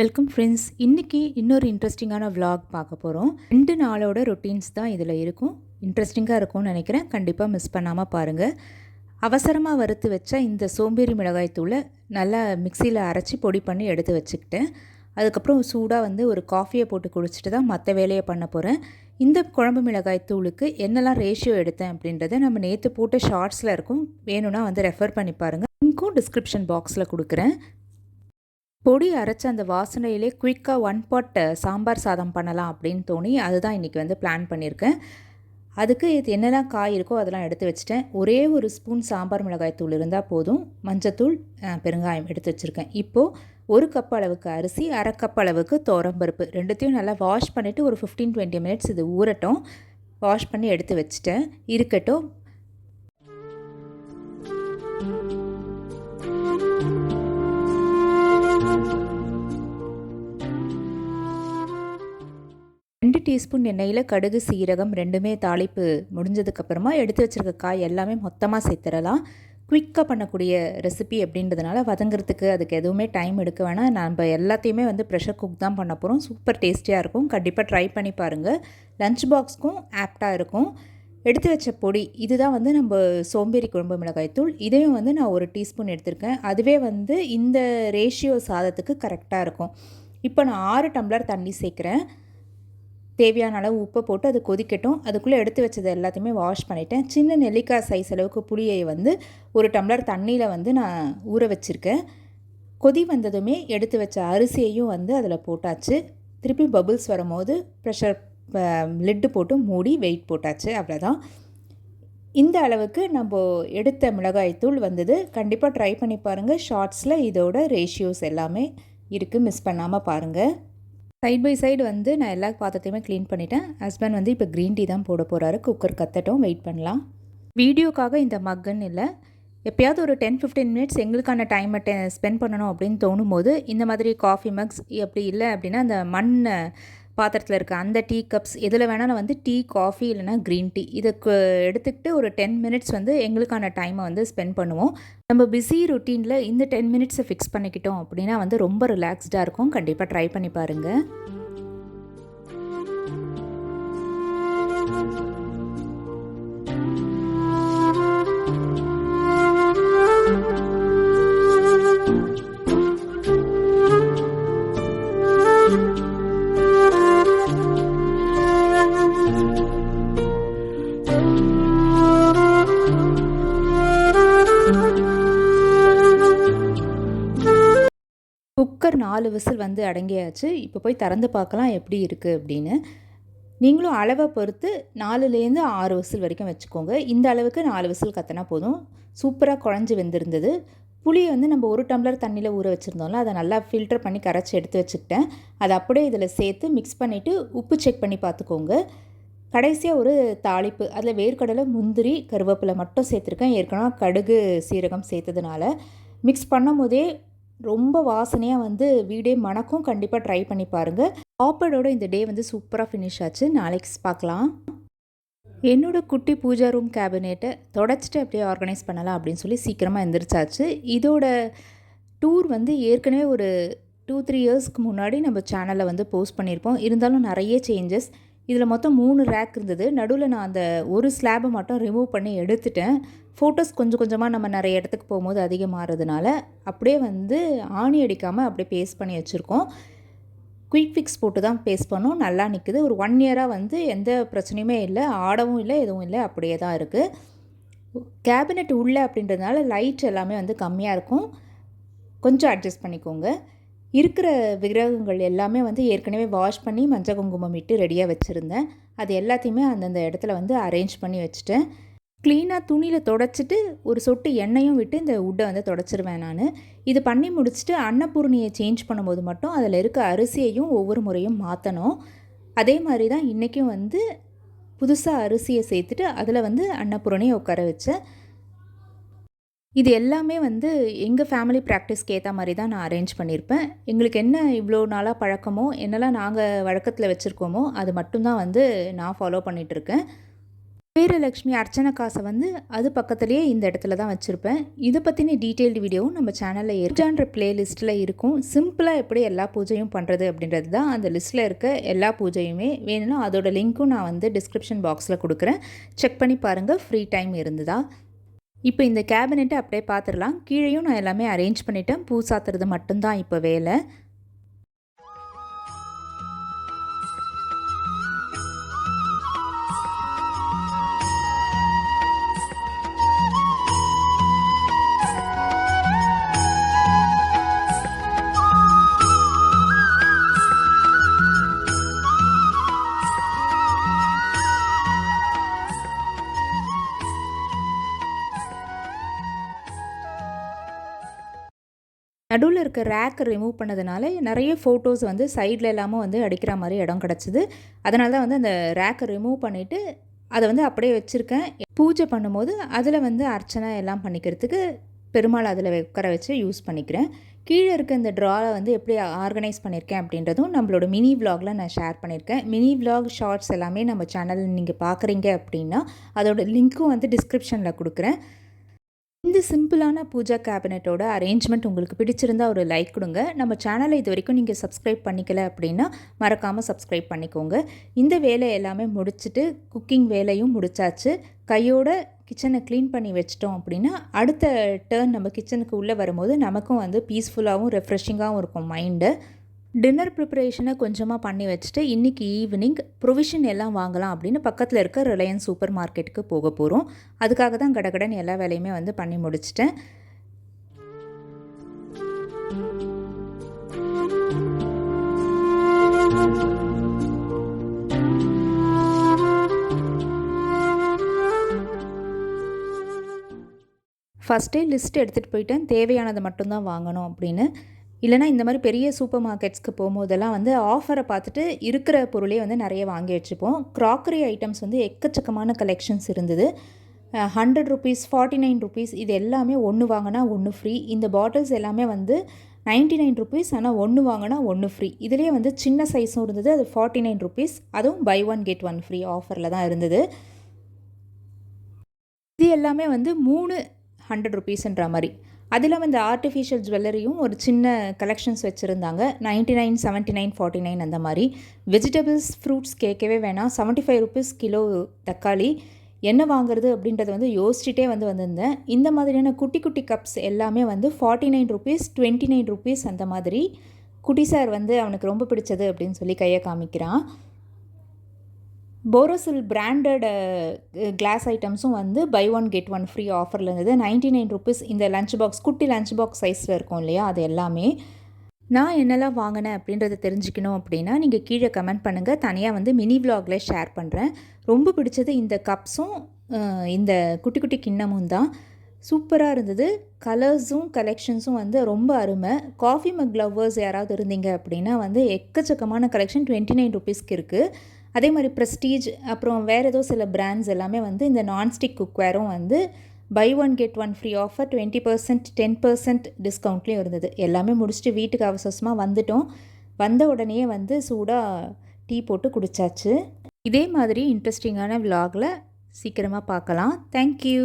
Welcome friends. இன்றைக்கி இன்னொரு இன்ட்ரெஸ்டிங்கான விலாக் பார்க்க போகிறோம். 2 நாளோட ரொட்டீன்ஸ் தான் இதில் இருக்கும். இன்ட்ரெஸ்டிங்காக இருக்கும்னு நினைக்கிறேன். கண்டிப்பாக மிஸ் பண்ணாமல் பாருங்கள். அவசரமாக வறுத்து வச்ச இந்த சோம்பேறி மிளகாய் தூளை நல்லா மிக்சியில் அரைச்சி பொடி பண்ணி எடுத்து வச்சுக்கிட்டேன். அதுக்கப்புறம் சூடாக ஒரு காஃபியை போட்டு குடிச்சிட்டு தான் மற்ற வேலையை பண்ண போகிறேன். இந்த குழம்பு மிளகாய் தூளுக்கு என்னெல்லாம் ரேஷியோ எடுத்தேன் அப்படின்றத நம்ம நேற்று போட்ட ஷார்ட்ஸில் இருக்கும். வேணும்னா ரெஃபர் பண்ணி பாருங்கள். லிங்க்கும் டிஸ்கிரிப்ஷன் பாக்ஸில் கொடுக்குறேன். பொடி அரைச்ச அந்த வாசனையிலே குயிக்காக 1 பாட் சாம்பார் சாதம் பண்ணலாம் அப்படின்னு தோணி அதுதான் இன்றைக்கி பிளான் பண்ணியிருக்கேன். அதுக்கு இது என்னெல்லாம் காய் இருக்கோ அதெல்லாம் எடுத்து வச்சுட்டேன். ஒரே ஒரு ஸ்பூன் சாம்பார் மிளகாய் தூள் இருந்தால் போதும். மஞ்சத்தூள், பெருங்காயம் எடுத்து வச்சுருக்கேன். இப்போது 1 கப் அளவுக்கு அரிசி, 1/2 கப் அளவுக்கு துவரம்பருப்பு ரெண்டுத்தையும் நல்லா வாஷ் பண்ணிவிட்டு ஒரு 15-20 மினிட்ஸ் இது ஊறட்டும். வாஷ் பண்ணி எடுத்து வச்சுட்டேன். இருக்கட்டும். டீஸ்பூன் எண்ணெயில் கடுகு, சீரகம் ரெண்டுமே தாளிப்பு முடிஞ்சதுக்கப்புறமா எடுத்து வச்சுருக்க காய் எல்லாமே மொத்தமாக சேர்த்துடலாம். குயிக்காக பண்ணக்கூடிய ரெசிபி அப்படின்றதுனால வதங்கிறதுக்கு அதுக்கு எதுவுமே டைம் எடுக்க வேணாம். நம்ம எல்லாத்தையுமே ப்ரெஷர் குக் தான் பண்ண போகிறோம். சூப்பர் டேஸ்டியாக இருக்கும். கண்டிப்பாக ட்ரை பண்ணி பாருங்கள். லஞ்ச் பாக்ஸ்க்கும் ஆப்டாக இருக்கும். எடுத்து வச்ச பொடி இதுதான் நம்ம சோம்பேறி குழம்பு மிளகாய் தூள். இதையும் நான் 1 டீஸ்பூன் எடுத்திருக்கேன். அதுவே இந்த ரேஷியோ சாதத்துக்கு கரெக்டாக இருக்கும். இப்போ நான் 6 டம்ளர் தண்ணி சேர்க்குறேன். தேவையான அளவு உப்பை போட்டு அது கொதிக்கட்டும். அதுக்குள்ளே எடுத்து வச்சது எல்லாத்தையுமே வாஷ் பண்ணிட்டேன். சின்ன நெல்லிக்காய் சைஸ் அளவுக்கு புளியை 1 டம்ளர் தண்ணியில் நான் ஊற வச்சுருக்கேன். கொதி வந்ததுமே எடுத்து வச்ச அரிசியையும் அதில் போட்டாச்சு. திருப்பி பபுள்ஸ் வரும்போது ப்ரெஷர் லிட்டு போட்டு மூடி வெயிட் போட்டாச்சு. அவ்வளோதான். இந்த அளவுக்கு நம்ம எடுத்த மிளகாய்த்தூள் வந்தது. கண்டிப்பாக ட்ரை பண்ணி பாருங்கள். ஷார்ட்ஸில் இதோட ரேஷியோஸ் எல்லாமே இருக்குது. மிஸ் பண்ணாமல் பாருங்கள். சைட் பை சைடு நான் எல்லா பாத்திரத்தையுமே க்ளீன் பண்ணிட்டேன். ஹஸ்பண்ட் இப்போ க்ரீன் டீ தான் போட போகிறாரு. குக்கர் கத்தட்டும், வெயிட் பண்ணலாம். வீடியோக்காக இந்த மக்குன்னு இல்லை, எப்போயாவது ஒரு 10-15 மினிட்ஸ் எங்களுக்கான டைமை ஸ்பெண்ட் பண்ணணும் அப்படின்னு தோணும் போது இந்த மாதிரி காஃபி மக்ஸ், அப்படி இல்லை அப்படின்னா அந்த மண் பாத்திரத்தில் இருக்க அந்த டீ கப்ஸ் எதில் வேணாலும் டீ, காஃபி இல்லைனா க்ரீன் டீ இதுக்கு எடுத்துக்கிட்டு ஒரு 10 மினிட்ஸ் எங்களுக்கான டைமை ஸ்பெண்ட் பண்ணுவோம். நம்ம பிஸி ரொட்டீனில் இந்த 10 மினிட்ஸை ஃபிக்ஸ் பண்ணிக்கிட்டோம் அப்படின்னா ரொம்ப ரிலாக்ஸ்டாக இருக்கும். கண்டிப்பாக ட்ரை பண்ணி பாருங்கள். குக்கர் 4 விசில் அடங்கியாச்சு. இப்போ போய் திறந்து பார்க்கலாம் எப்படி இருக்குது அப்படின்னு. நீங்களும் அளவை பொறுத்து 4லேருந்து 6 விசில் வரைக்கும் வச்சுக்கோங்க. இந்த அளவுக்கு 4 விசில் கத்தினா போதும். சூப்பராக குழஞ்சி வெந்திருந்தது. புளியை நம்ம 1 டம்ளர் தண்ணியில் ஊற வச்சுருந்தோம்ல, அதை நல்லா ஃபில்டர் பண்ணி கரைச்சி எடுத்து வச்சுக்கிட்டேன். அதை அப்படியே இதில் சேர்த்து மிக்ஸ் பண்ணிவிட்டு உப்பு செக் பண்ணி பார்த்துக்கோங்க. கடைசியாக ஒரு தாளிப்பு, அதில் வேர்க்கடலை, முந்திரி, கருவேப்பிலை மட்டும் சேர்த்துருக்கேன். ஏற்கனவே கடுகு, சீரகம் சேர்த்ததுனால மிக்ஸ் பண்ணும் போதே ரொம்ப வாசனையாக வீடே மணக்கும். கண்டிப்பாக ட்ரை பண்ணி பாருங்கள். ஆப்படோட இந்த டே சூப்பராக ஃபினிஷ் ஆச்சு. நாளைக்கு பார்க்கலாம். என்னோடய குட்டி பூஜா ரூம் கேபினெட்டை தொடச்சிட்டு அப்படியே ஆர்கனைஸ் பண்ணலாம் அப்படின்னு சொல்லி சீக்கிரமாக எந்திரிச்சாச்சு. இதோட டூர் ஏற்கனவே ஒரு 2-3 இயர்ஸ்க்கு முன்னாடி நம்ம சேனலில் போஸ்ட் பண்ணியிருப்போம். இருந்தாலும் நிறைய சேஞ்சஸ். இதில் மொத்தம் 3 ரேக் இருந்தது. நடுவில் நான் அந்த ஒரு ஸ்லாபை மட்டும் ரிமூவ் பண்ணி எடுத்துட்டேன். ஃபோட்டோஸ் கொஞ்சம் கொஞ்சமாக நம்ம நிறைய இடத்துக்கு போகும்போது அதிகமாகிறதுனால அப்படியே ஆணி அடிக்காமல் அப்படியே பேஸ்ட் பண்ணி வச்சுருக்கோம். குயிக் ஃபிக்ஸ் போட்டு தான் பேஸ்ட் பண்ணோம். நல்லா நிற்குது. ஒரு 1 இயராக எந்த பிரச்சனையுமே இல்லை. ஆடவும் இல்லை, எதுவும் இல்லை, அப்படியே தான் இருக்குது. கேபினெட் உள்ளே அப்படின்றதுனால லைட் எல்லாமே கம்மியாக இருக்கும். கொஞ்சம் அட்ஜஸ்ட் பண்ணிக்கோங்க. இருக்கிற விக்கிரகங்கள் எல்லாமே ஏற்கனவே வாஷ் பண்ணி மஞ்சள் குங்குமம் இட்டு ரெடியாக வச்சுருந்தேன். அது எல்லாத்தையுமே அந்தந்த இடத்துல அரேஞ்ச் பண்ணி வச்சுட்டேன். க்ளீனாக துணியில் தொடச்சிட்டு ஒரு சொட்டு எண்ணெயும் விட்டு இந்த உட்டை தொடச்சிருவேன் நான். இது பண்ணி முடிச்சுட்டு அன்னபூர்ணியை சேஞ்ச் பண்ணும்போது மட்டும் அதில் இருக்க அரிசியையும் ஒவ்வொரு முறையும் மாற்றணும். அதே மாதிரி தான் இன்றைக்கும் புதுசாக அரிசியை சேர்த்துட்டு அதில் அன்னபூரணியை உட்கார வச்சேன். இது எல்லாமே எங்கள் ஃபேமிலி ப்ராக்டிஸ்க்கு ஏற்ற மாதிரி தான் நான் அரேஞ்ச் பண்ணியிருப்பேன். எங்களுக்கு என்ன இவ்வளோ நாளாக பழக்கமோ, என்னெல்லாம் நாங்கள் வழக்கத்தில் வச்சுருக்கோமோ அது மட்டும்தான் நான் ஃபாலோ பண்ணிகிட்ருக்கேன். வீரலக்ஷ்மி அர்ச்சனை காசை வந்து அது பக்கத்துலேயே இந்த இடத்துல தான் வச்சுருப்பேன். இதை பற்றின டீட்டெயில்டு வீடியோவும் நம்ம சேனலில் பூஜான்ற பிளேலிஸ்ட்டில் இருக்கும். சிம்பிளாக எப்படி எல்லா பூஜையும் பண்ணுறது அப்படின்றது தான் அந்த லிஸ்ட்டில் இருக்க எல்லா பூஜையுமே. வேணும்னா அதோட லிங்க்கும் நான் வந்து டிஸ்கிரிப்ஷன் பாக்ஸில் கொடுக்குறேன். செக் பண்ணி பாருங்கள், ஃப்ரீ டைம் இருந்ததா. இப்போ இந்த கேபினெட்டை அப்படியே பார்த்துடலாம். கீழேயும் நான் எல்லாமே அரேஞ்ச் பண்ணிட்டேன். பூ சாத்துறது மட்டும்தான் இப்போ வேலை. நடுவில் இருக்க ரேக்கை ரிமூவ் பண்ணதுனால நிறைய ஃபோட்டோஸ் வந்து சைடில் எல்லாமும் வந்து அடிக்கிற மாதிரி இடம் கிடச்சிது. அதனால தான் வந்து அந்த ரேக்கை ரிமூவ் பண்ணிவிட்டு அதை வந்து அப்படியே வச்சுருக்கேன். பூஜை பண்ணும்போது அதில் வந்து அர்ச்சனை எல்லாம் பண்ணிக்கிறதுக்கு பெருமாள் அதில் உட்கார வச்சு யூஸ் பண்ணிக்கிறேன். கீழே இருக்க இந்த ட்ராவை வந்து எப்படி ஆர்கனைஸ் பண்ணியிருக்கேன் அப்படின்றதும் நம்மளோட மினி விலாகில் நான் ஷேர் பண்ணியிருக்கேன். மினி விலாக் ஷார்ட்ஸ் எல்லாமே நம்ம சேனலில் நீங்கள் பார்க்குறீங்க அப்படின்னா அதோட லிங்க்கும் வந்து டிஸ்கிரிப்ஷனில் கொடுக்குறேன். இந்த சிம்பிளான பூஜா கேபினெட்டோட அரேஞ்ச்மெண்ட் உங்களுக்கு பிடிச்சிருந்தா ஒரு லைக் கொடுங்க. நம்ம சேனலை இது வரைக்கும் நீங்கள் சப்ஸ்கிரைப் பண்ணிக்கல அப்படின்னா மறக்காமல் சப்ஸ்கிரைப் பண்ணிக்கோங்க. இந்த வேலை எல்லாமே முடிச்சுட்டு குக்கிங் வேலையும் முடிச்சாச்சு. கையோட கிச்சனை க்ளீன் பண்ணி வச்சிட்டோம் அப்படின்னா அடுத்த டர்ன் நம்ம கிச்சனுக்கு உள்ளே வரும்போது நமக்கும் வந்து பீஸ்ஃபுல்லாகவும் ரெஃப்ரெஷிங்காகவும் இருக்கும் மைண்டு. டின்னர் ப்ரிப்பரேஷனை கொஞ்சமாக பண்ணி வச்சுட்டு இன்றைக்கி ஈவினிங் ப்ரொவிஷன் எல்லாம் வாங்கலாம் அப்படின்னு பக்கத்தில் இருக்க ரிலையன்ஸ் சூப்பர் மார்க்கெட்டுக்கு போக போகிறோம். அதுக்காக தான் கடகடன் எல்லா வேலையுமே வந்து பண்ணி முடிச்சிட்டேன். ஃபஸ்ட்டே லிஸ்ட் எடுத்துகிட்டு போயிட்டேன், தேவையானதை மட்டும்தான் வாங்கணும் அப்படின்னு. இல்லைனா இந்த மாதிரி பெரிய சூப்பர் மார்க்கெட்ஸ்க்கு போகும்போதெல்லாம் வந்து ஆஃபரை பார்த்துட்டு இருக்கிற பொருளே வந்து நிறைய வாங்கி வச்சுப்போம். க்ராக்கரி ஐட்டம்ஸ் வந்து எக்கச்சக்கமான கலெக்ஷன்ஸ் இருந்தது. 100 ருபீஸ், 49 ருபீஸ், இது எல்லாமே ஒன்று வாங்கினா ஒன்று ஃப்ரீ. இந்த பாட்டில்ஸ் எல்லாமே வந்து 99 ருபீஸ், ஆனால் ஒன்று வாங்கினா ஒன்று ஃப்ரீ. இதுலேயே வந்து சின்ன சைஸும் இருந்தது, அது 49 ருபீஸ். அதுவும் buy one get one free ஆஃபரில் தான் இருந்தது. இது எல்லாமே வந்து 3 100 ருபீஸ்ன்ற மாதிரி. அதில் வந்து ஆர்டிஃபிஷியல் ஜுவல்லரியும் ஒரு சின்ன கலெக்ஷன்ஸ் வச்சுருந்தாங்க. 99, 79, 49 அந்த மாதிரி. வெஜிடபிள்ஸ், ஃப்ரூட்ஸ் கேட்கவே வேணாம். 75 ருபீஸ் கிலோ தக்காளி. என்ன வாங்குறது அப்படின்றத வந்து யோசிச்சுட்டே வந்திருந்தேன். இந்த மாதிரியான குட்டி குட்டி கப்ஸ் எல்லாமே வந்து 49 ருபீஸ், 29 ருபீஸ் அந்த மாதிரி. குட்டி சார் வந்து அவனுக்கு ரொம்ப பிடிச்சது அப்படின்னு சொல்லி கையை காமிக்கிறான். போரோசில் பிராண்டட் கிளாஸ் ஐட்டம்ஸும் வந்து buy one get one free ஆஃபரில் இருந்தது. 99 ருபீஸ். இந்த லஞ்ச் பாக்ஸ், குட்டி லஞ்ச் பாக்ஸ் சைஸில் இருக்கும் இல்லையா, அது எல்லாமே. நான் என்னெல்லாம் வாங்கினேன் அப்படின்றத தெரிஞ்சுக்கணும் அப்படின்னா நீங்கள் கீழே கமெண்ட் பண்ணுங்கள். தனியாக வந்து மினி விலாகில் ஷேர் பண்ணுறேன். ரொம்ப பிடிச்சது இந்த கப்ஸும் இந்த குட்டி குட்டி கிண்ணமும் தான். சூப்பராக இருந்தது. கலர்ஸும் கலெக்ஷன்ஸும் வந்து ரொம்ப அருமை. காஃபி மக் லவ்வர்ஸ் யாராவது இருந்தீங்க அப்படின்னா வந்து எக்கச்சக்கமான கலெக்ஷன் 29 ருபீஸ்க்கு இருக்குது. அதே மாதிரி ப்ரெஸ்டீஜ், அப்புறம் வேறு ஏதோ சில பிராண்ட்ஸ் எல்லாமே வந்து இந்த நான்ஸ்டிக் குக்வேரும் வந்து buy one get one free offer 20%, 10% டிஸ்கவுண்ட்லேயும் இருந்தது. எல்லாமே முடிச்சுட்டு வீட்டுக்கு அவசரமாக வந்துட்டோம். வந்த உடனே வந்து சூடாக டீ போட்டு குடித்தாச்சு. இதே மாதிரி இன்ட்ரெஸ்டிங்கான விலாகில் சீக்கிரமாக பார்க்கலாம். தேங்க்யூ.